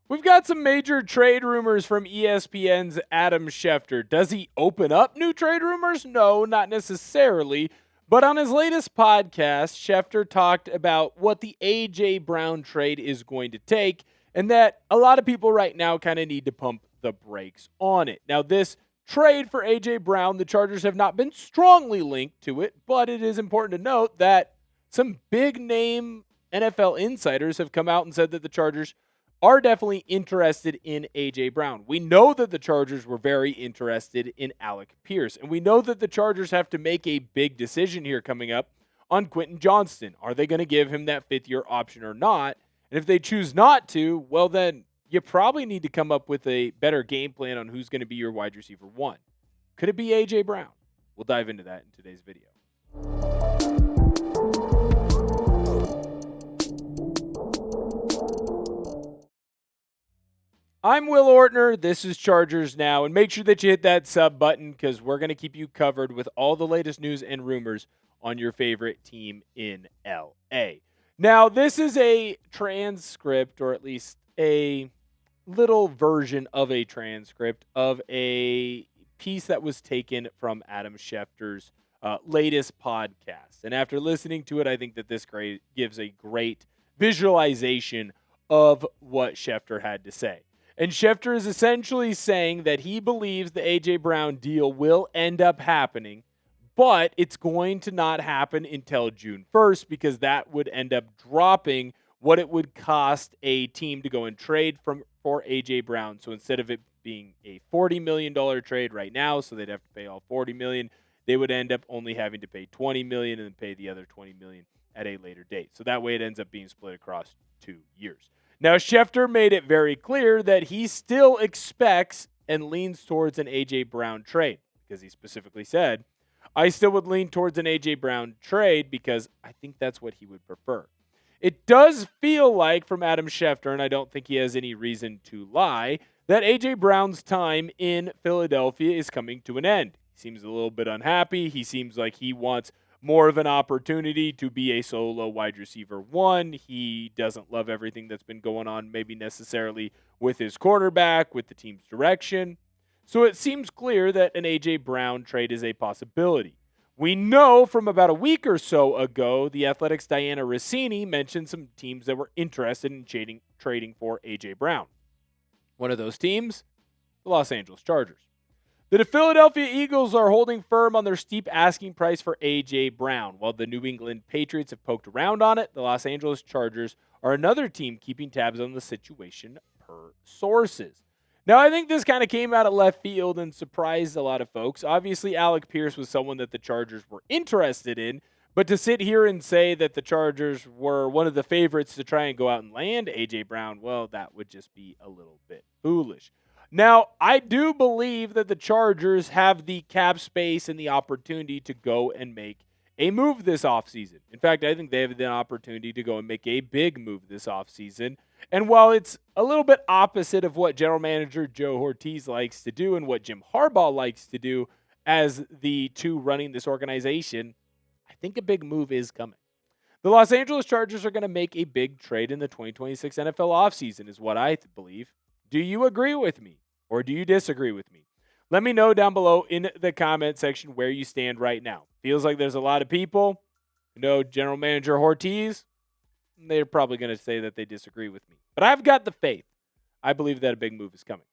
We've got some major trade rumors from ESPN's Adam Schefter. Does he open up new trade rumors? No, not necessarily. But on his latest podcast, Schefter talked about what the A.J. Brown trade is going to take and that a lot of people right now kind of need to pump the brakes on it. Now, this trade for A.J. Brown, the Chargers have not been strongly linked to it, but it is important to note that some big name NFL insiders have come out and said that the Chargers are definitely interested in A.J. Brown. We know that the Chargers were very interested in Alec Pierce, and we know that the Chargers have to make a big decision here coming up on Quentin Johnston. Are they going to give him that fifth-year option or not? And if they choose not to, well, then you probably need to come up with a better game plan on who's going to be your wide receiver one. Could it be A.J. Brown? We'll dive into that in today's video. I'm Will Ortner. This is Chargers Now. And make sure that you hit that sub button because we're going to keep you covered with all the latest news and rumors on your favorite team in LA. Now, this is a transcript, or at least a little version of a transcript of a piece that was taken from Adam Schefter's latest podcast. And after listening to it, I think that this gives a great visualization of what Schefter had to say. And Schefter is essentially saying that he believes the A.J. Brown deal will end up happening, but it's going to not happen until June 1st because that would end up dropping what it would cost a team to go and trade for A.J. Brown. So instead of it being a $40 million trade right now, so they'd have to pay all $40 million, they would end up only having to pay $20 million and then pay the other $20 million at a later date. So that way it ends up being split across 2 years. Now, Schefter made it very clear that he still expects and leans towards an A.J. Brown trade because he specifically said, I still would lean towards an A.J. Brown trade because I think that's what he would prefer. It does feel like from Adam Schefter, and I don't think he has any reason to lie, that A.J. Brown's time in Philadelphia is coming to an end. He seems a little bit unhappy. He seems like he wants more of an opportunity to be a solo wide receiver one. He doesn't love everything that's been going on, maybe necessarily with his quarterback, with the team's direction. So it seems clear that an A.J. Brown trade is a possibility. We know from about a week or so ago, the Athletics' Dianna Russini mentioned some teams that were interested in trading for A.J. Brown. One of those teams, the Los Angeles Chargers. The Philadelphia Eagles are holding firm on their steep asking price for A.J. Brown. While the New England Patriots have poked around on it, the Los Angeles Chargers are another team keeping tabs on the situation per sources. Now, I think this kind of came out of left field and surprised a lot of folks. Obviously, Alec Pierce was someone that the Chargers were interested in, but to sit here and say that the Chargers were one of the favorites to try and go out and land A.J. Brown, well, that would just be a little bit foolish. Now, I do believe that the Chargers have the cap space and the opportunity to go and make a move this offseason. In fact, I think they have the opportunity to go and make a big move this offseason. And while it's a little bit opposite of what general manager Joe Hortiz likes to do and what Jim Harbaugh likes to do as the two running this organization, I think a big move is coming. The Los Angeles Chargers are going to make a big trade in the 2026 NFL offseason is what I believe. Do you agree with me or do you disagree with me? Let me know down below in the comment section where you stand right now. Feels like there's a lot of people who know General Manager Hortiz. They're probably going to say that they disagree with me. But I've got the faith. I believe that a big move is coming.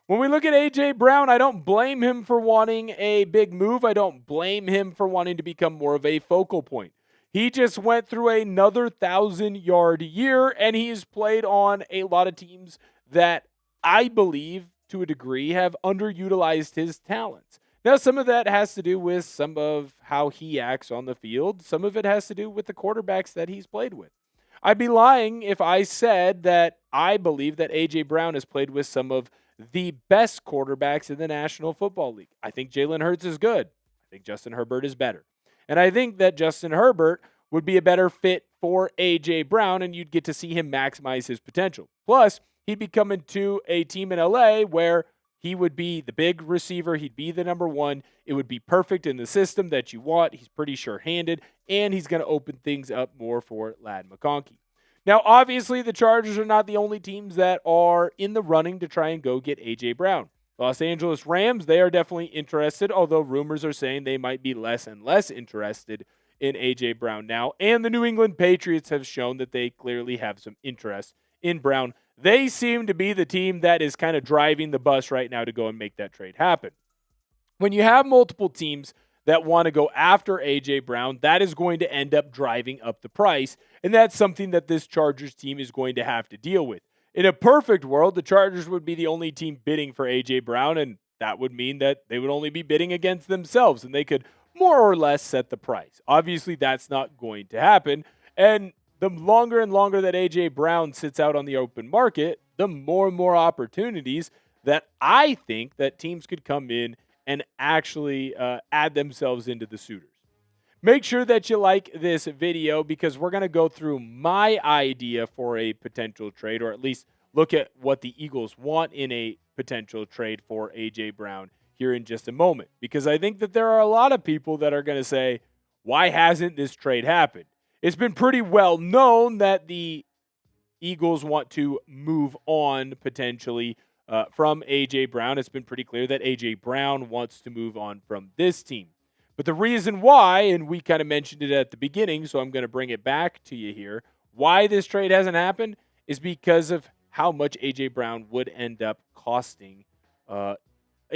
When we look at A.J. Brown, I don't blame him for wanting a big move. I don't blame him for wanting to become more of a focal point. He just went through another 1,000-yard year, and he's played on a lot of teams that I believe, to a degree, have underutilized his talents. Now, some of that has to do with some of how he acts on the field. Some of it has to do with the quarterbacks that he's played with. I'd be lying if I said that I believe that A.J. Brown has played with some of the best quarterbacks in the National Football League. I think Jalen Hurts is good. I think Justin Herbert is better. And I think that Justin Herbert would be a better fit for A.J. Brown, and you'd get to see him maximize his potential. Plus, he'd be coming to a team in LA where he would be the big receiver. He'd be the number one. It would be perfect in the system that you want. He's pretty sure-handed, and he's going to open things up more for Ladd McConkey. Now, obviously, the Chargers are not the only teams that are in the running to try and go get A.J. Brown. Los Angeles Rams, they are definitely interested, although rumors are saying they might be less and less interested in A.J. Brown now. And the New England Patriots have shown that they clearly have some interest in Brown. They seem to be the team that is kind of driving the bus right now to go and make that trade happen. When you have multiple teams that want to go after A.J. Brown, that is going to end up driving up the price, and that's something that this Chargers team is going to have to deal with. In a perfect world, the Chargers would be the only team bidding for A.J. Brown, and that would mean that they would only be bidding against themselves, and they could more or less set the price. Obviously, that's not going to happen, and the longer and longer that A.J. Brown sits out on the open market, the more and more opportunities that I think that teams could come in and actually add themselves into the suitors. Make sure that you like this video because we're going to go through my idea for a potential trade, or at least look at what the Eagles want in a potential trade for A.J. Brown here in just a moment. Because I think that there are a lot of people that are going to say, why hasn't this trade happened? It's been pretty well known that the Eagles want to move on potentially from A.J. Brown. It's been pretty clear that A.J. Brown wants to move on from this team. But the reason why, and we kind of mentioned it at the beginning, so I'm going to bring it back to you here, why this trade hasn't happened is because of how much A.J. Brown would end up costing a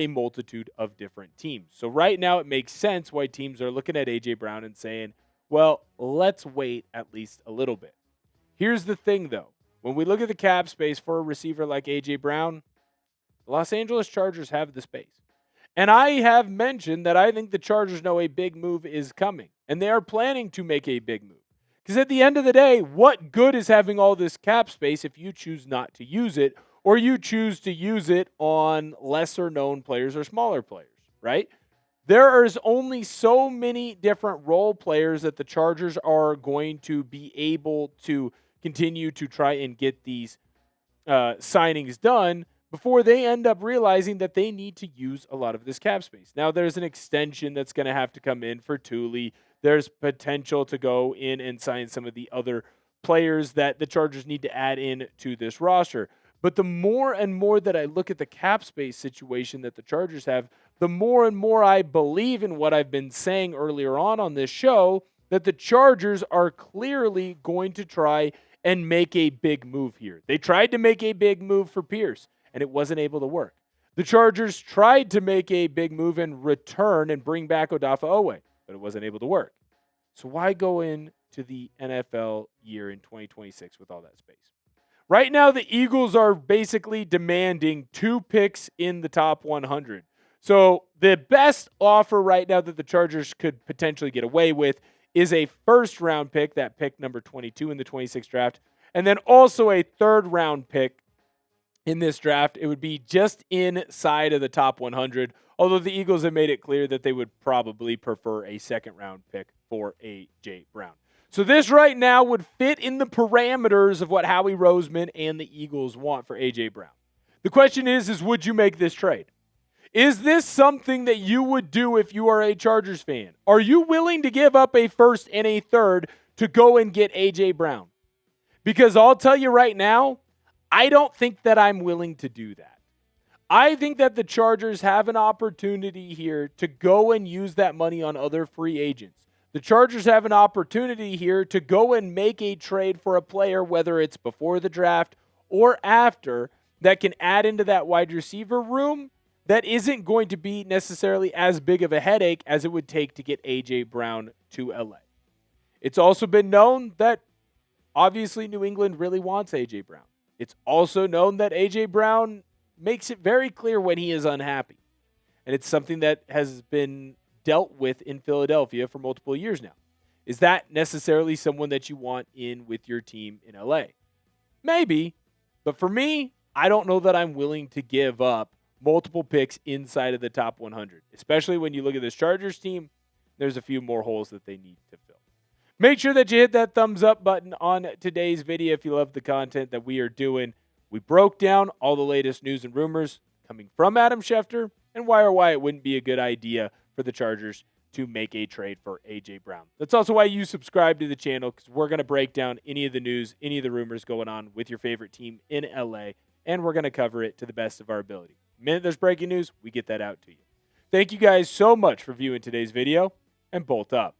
multitude of different teams. So right now it makes sense why teams are looking at A.J. Brown and saying, well, let's wait at least a little bit. Here's the thing, though. When we look at the cap space for a receiver like A.J. Brown, the Los Angeles Chargers have the space. And I have mentioned that I think the Chargers know a big move is coming, and they are planning to make a big move. Because at the end of the day, what good is having all this cap space if you choose not to use it, or you choose to use it on lesser known players or smaller players, right? There is only so many different role players that the Chargers are going to be able to continue to try and get these signings done before they end up realizing that they need to use a lot of this cap space. Now, there's an extension that's going to have to come in for Thule. There's potential to go in and sign some of the other players that the Chargers need to add in to this roster. But the more and more that I look at the cap space situation that the Chargers have, the more and more I believe in what I've been saying earlier on this show, that the Chargers are clearly going to try and make a big move here. They tried to make a big move for Pierce, and it wasn't able to work. The Chargers tried to make a big move and return and bring back Odafe Oweh, but it wasn't able to work. So why go into the NFL year in 2026 with all that space? Right now, the Eagles are basically demanding 2 picks in the top 100. So the best offer right now that the Chargers could potentially get away with is a first-round pick, that pick number 22 in the 26th draft, and then also a third-round pick in this draft. It would be just inside of the top 100, although the Eagles have made it clear that they would probably prefer a second-round pick for A.J. Brown. So this right now would fit in the parameters of what Howie Roseman and the Eagles want for A.J. Brown. The question is would you make this trade? Is this something that you would do if you are a Chargers fan? Are you willing to give up a first and a third to go and get A.J. Brown? Because I'll tell you right now, I don't think that I'm willing to do that. I think that the Chargers have an opportunity here to go and use that money on other free agents. The Chargers have an opportunity here to go and make a trade for a player, whether it's before the draft or after, that can add into that wide receiver room that isn't going to be necessarily as big of a headache as it would take to get A.J. Brown to L.A. It's also been known that obviously New England really wants A.J. Brown. It's also known that A.J. Brown makes it very clear when he is unhappy. And it's something that has been dealt with in Philadelphia for multiple years now. Is that necessarily someone that you want in with your team in LA? Maybe. But for me, I don't know that I'm willing to give up multiple picks inside of the top 100. Especially when you look at this Chargers team, there's a few more holes that they need to fill. Make sure that you hit that thumbs up button on today's video if you love the content that we are doing. We broke down all the latest news and rumors coming from Adam Schefter and why or why it wouldn't be a good idea for the Chargers to make a trade for A.J. Brown. That's also why you subscribe to the channel, because we're going to break down any of the news, any of the rumors going on with your favorite team in LA, and we're going to cover it to the best of our ability. The minute there's breaking news, we get that out to you. Thank you guys so much for viewing today's video, and bolt up.